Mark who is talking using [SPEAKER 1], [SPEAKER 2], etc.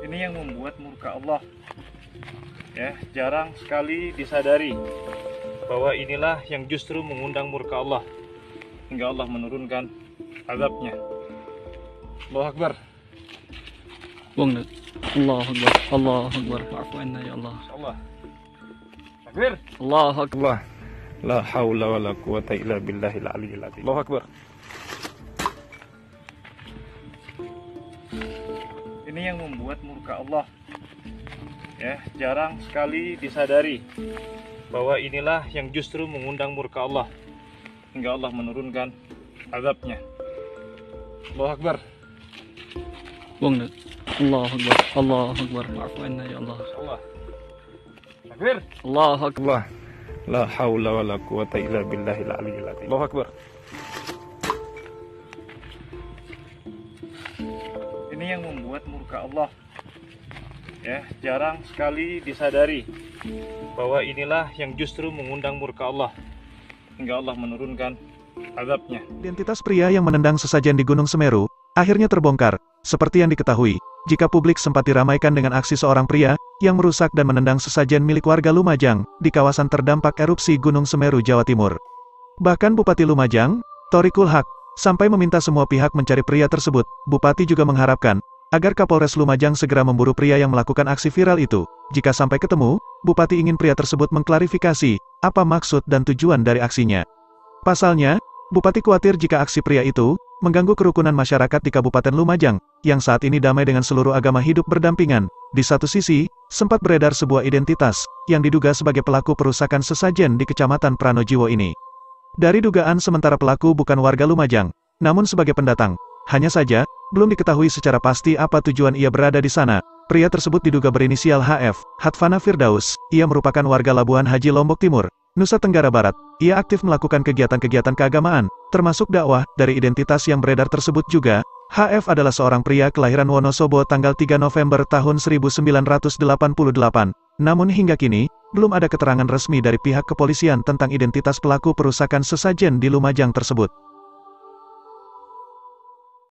[SPEAKER 1] Ini yang membuat murka Allah. Ya, jarang sekali disadari bahwa inilah yang justru mengundang murka Allah hingga Allah menurunkan azabnya. Allahu Akbar.
[SPEAKER 2] Buang dah. Allahu Akbar. Allahu Akbar. Ma'fu anna ya Allah.
[SPEAKER 1] Allah. Takbir.
[SPEAKER 2] Allahu Akbar.
[SPEAKER 1] La haula wala quwata illa billahil aliyyil azim. Allahu Akbar. Ini yang membuat murka Allah. Ya, jarang sekali disadari bahwa inilah yang justru mengundang murka Allah hingga Allah menurunkan azabnya. Allahu Akbar.
[SPEAKER 2] Buang dah. Allahu Akbar. Allahu Akbar. Ma'fu anna ya Allah.
[SPEAKER 1] Allah. Takbir.
[SPEAKER 2] Allahu Akbar.
[SPEAKER 1] La haula wala quwata illa billahil aliyyil azim. Allahu Akbar. Ini yang membuat murka Allah. Ya, jarang sekali disadari bahwa inilah yang justru mengundang murka Allah hingga Allah menurunkan azabnya.
[SPEAKER 3] Identitas pria yang menendang sesajen di Gunung Semeru akhirnya terbongkar. Seperti yang diketahui, jika publik sempat diramaikan dengan aksi seorang pria yang merusak dan menendang sesajen milik warga Lumajang di kawasan terdampak erupsi Gunung Semeru, Jawa Timur. Bahkan Bupati Lumajang, Thoriqul Haq, sampai meminta semua pihak mencari pria tersebut. Bupati juga mengharapkan agar Kapolres Lumajang segera memburu pria yang melakukan aksi viral itu. Jika sampai ketemu, Bupati ingin pria tersebut mengklarifikasi apa maksud dan tujuan dari aksinya. Pasalnya, Bupati khawatir jika aksi pria itu mengganggu kerukunan masyarakat di Kabupaten Lumajang, yang saat ini damai dengan seluruh agama hidup berdampingan. Di satu sisi, sempat beredar sebuah identitas, yang diduga sebagai pelaku perusakan sesajen di Kecamatan Pranojiwo ini. Dari dugaan sementara pelaku bukan warga Lumajang, namun sebagai pendatang. Hanya saja, belum diketahui secara pasti apa tujuan ia berada di sana. Pria tersebut diduga berinisial HF, Hatfana Firdaus. Ia merupakan warga Labuhan Haji Lombok Timur, Nusa Tenggara Barat. Ia aktif melakukan kegiatan-kegiatan keagamaan, termasuk dakwah. Dari identitas yang beredar tersebut juga, HF adalah seorang pria kelahiran Wonosobo tanggal 3 November tahun 1988. Namun hingga kini, belum ada keterangan resmi dari pihak kepolisian tentang identitas pelaku perusakan sesajen di Lumajang tersebut.